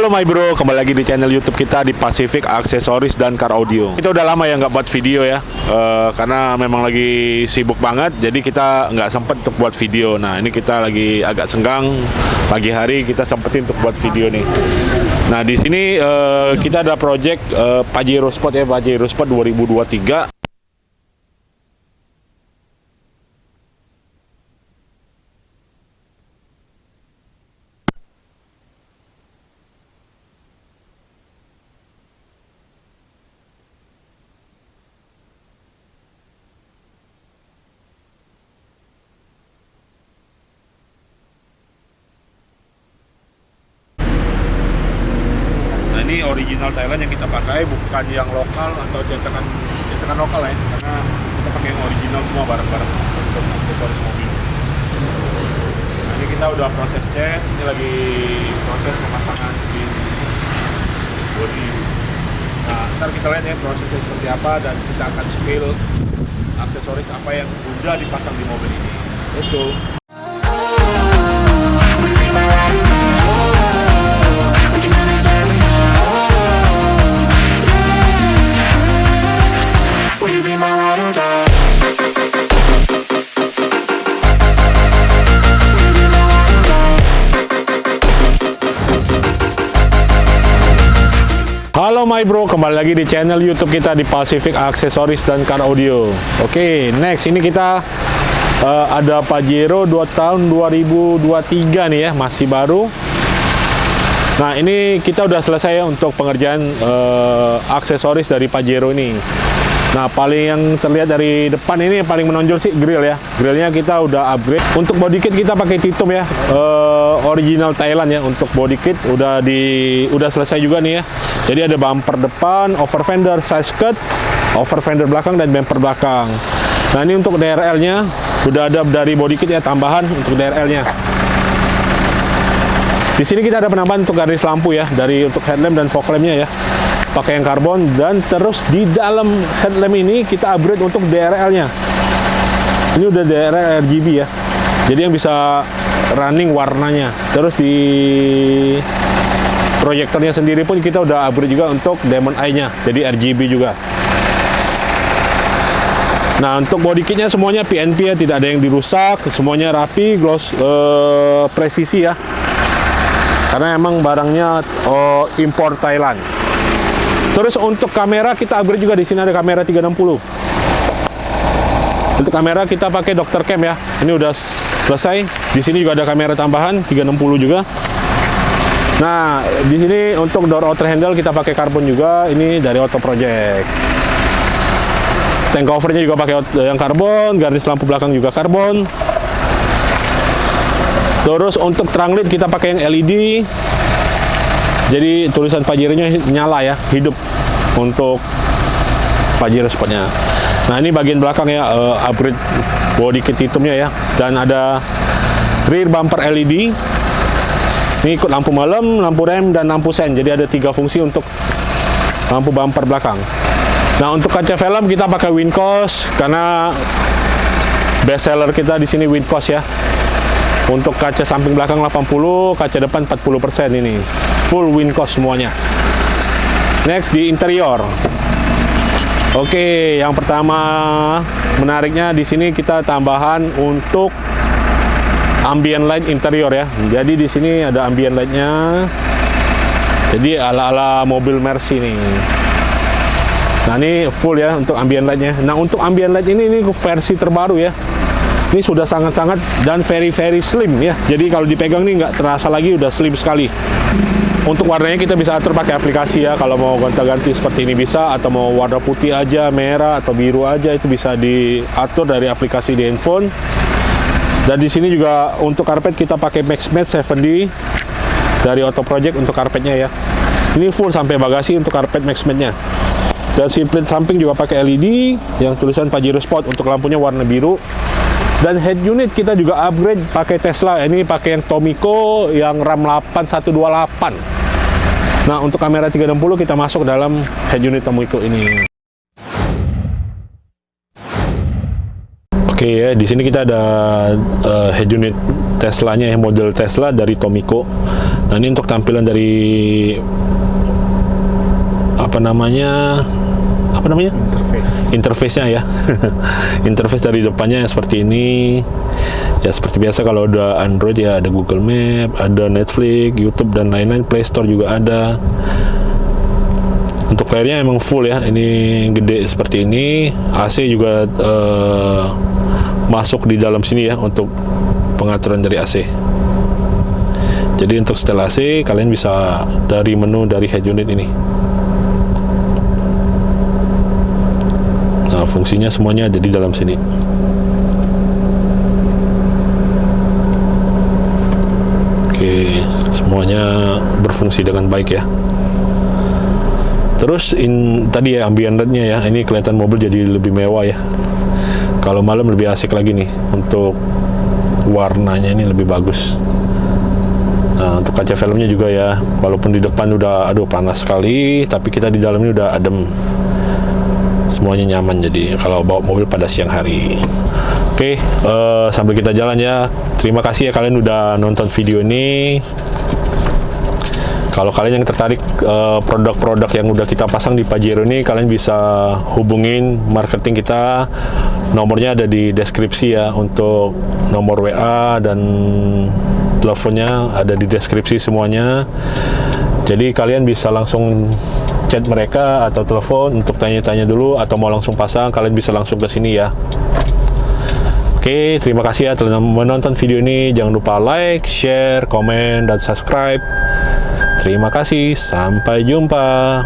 Halo my bro, kembali lagi di channel YouTube kita di Pacific Aksesoris dan Car Audio. Kita udah lama ya nggak buat video ya, karena memang lagi sibuk banget, jadi kita nggak sempet untuk buat video. Nah ini kita lagi agak senggang, pagi hari kita sempetin untuk buat video nih. Nah di sini kita ada project Pajero Sport ya, Pajero Sport 2023. Ini original Thailand yang kita pakai, bukan yang lokal atau cetakan lokal ya, karena kita pakai yang original semua barang-barang untuk aksesoris mobil. Nah ini kita udah proses cat, ini lagi proses pemasangan di bodi. Nah ntar kita lihat ya prosesnya seperti apa, dan kita akan spill aksesoris apa yang udah dipasang di mobil ini. Let's go. Halo my bro, kembali lagi di channel YouTube kita di Pacific Aksesoris dan Car Audio. Oke, next ini kita ada Pajero 2 tahun 2023 nih ya, masih baru. Nah ini kita udah selesai ya untuk pengerjaan aksesoris dari Pajero ini. Nah paling yang terlihat dari depan ini yang paling menonjol sih grill ya. Grillnya kita udah upgrade. Untuk body kit kita pakai Titum ya, original Thailand ya. Untuk body kit udah selesai juga nih ya. Jadi ada bumper depan, over fender, side skirt, over fender belakang, dan bumper belakang. Nah ini untuk DRL-nya udah ada dari body kit ya, tambahan untuk DRL-nya. Di sini kita ada penambahan untuk garis lampu ya, dari untuk headlamp dan fog lamp-nya ya, pakai yang karbon. Dan terus di dalam headlamp ini kita upgrade untuk DRL-nya. Ini udah DRL RGB ya, jadi yang bisa running warnanya. Terus di proyektornya sendiri pun kita udah upgrade juga untuk Diamond Eye-nya, jadi RGB juga. Nah untuk body kitnya semuanya PNP ya, tidak ada yang dirusak, semuanya rapi, gloss, presisi ya. Karena emang barangnya impor Thailand. Terus untuk kamera kita upgrade juga, di sini ada kamera 360. Untuk kamera kita pakai Dr. Cam ya. Ini udah selesai. Di sini juga ada kamera tambahan 360 juga. Nah, di sini untuk door outer handle kita pakai karbon juga. Ini dari Auto Project. Tank covernya juga pakai yang karbon, garis lampu belakang juga karbon. Terus untuk trunk lid kita pakai yang LED. Jadi tulisan Pajero-nya nyala ya, hidup untuk Pajero Sportnya. Nah ini bagian belakang ya, upgrade body kit Titumnya ya. Dan ada rear bumper LED. Ini ikut lampu malam, lampu rem, dan lampu sen. Jadi ada 3 fungsi untuk lampu bumper belakang. Nah untuk kaca velg kita pakai Wincos karena best seller kita di sini Wincos ya. Untuk kaca samping belakang 80, kaca depan 40% ini. Full Wincos semuanya. Next di interior. Oke, yang pertama menariknya di sini kita tambahan untuk ambient light interior ya. Jadi di sini ada ambient lightnya. Jadi ala-ala mobil Mercy nih. Nah ini full ya untuk ambient lightnya. Nah untuk ambient light ini versi terbaru ya. Ini sudah sangat-sangat dan very slim ya. Jadi kalau dipegang nih nggak terasa lagi, udah slim sekali. Untuk warnanya kita bisa atur pakai aplikasi ya. Kalau mau gonta-ganti seperti ini bisa, atau mau warna putih aja, merah atau biru aja, itu bisa diatur dari aplikasi di handphone. Dan di sini juga untuk karpet kita pakai MaxMat 7D dari Auto Project untuk karpetnya ya. Ini full sampai bagasi untuk karpet MaxMat-nya. Dan si plate samping juga pakai LED yang tulisan Pajero Sport untuk lampunya warna biru. Dan head unit kita juga upgrade pakai Tesla. Ini pakai yang Tomiko yang RAM 8128. Nah, untuk kamera 360 kita masuk dalam head unit Tomiko ini. Oke ya, di sini kita ada head unit Teslanya ya, model Tesla dari Tomiko. Nah Nah, ini untuk tampilan dari apa namanya interface-nya ya. Interface dari depannya seperti ini ya, seperti biasa. Kalau udah Android ya ada Google Map, ada Netflix, YouTube dan lain-lain, Play Store juga ada. Untuk layarnya emang full ya, ini gede seperti ini. AC juga masuk di dalam sini ya untuk pengaturan dari AC. Jadi untuk setel AC kalian bisa dari menu dari head unit ini. Nah, fungsinya semuanya ada di dalam sini. Oke, semuanya berfungsi dengan baik ya. Terus tadi ya ambient light-nya ya, ini kelihatan mobil jadi lebih mewah ya. Kalau malam lebih asik lagi nih, untuk warnanya ini lebih bagus. Nah, untuk kaca filmnya juga ya, walaupun di depan udah aduh panas sekali, tapi kita di dalam ini udah adem. Semuanya nyaman, jadi kalau bawa mobil pada siang hari. Oke, sambil kita jalan ya. Terima kasih ya kalian udah nonton video ini. Kalau kalian yang tertarik produk-produk yang udah kita pasang di Pajero ini, kalian bisa hubungin marketing kita. Nomornya ada di deskripsi ya, untuk nomor WA dan teleponnya ada di deskripsi semuanya. Jadi kalian bisa langsung chat mereka atau telepon untuk tanya-tanya dulu, atau mau langsung pasang kalian bisa langsung ke sini ya. Oke, terima kasih ya telah menonton video ini. Jangan lupa like, share, komen, dan subscribe. Terima kasih, sampai jumpa.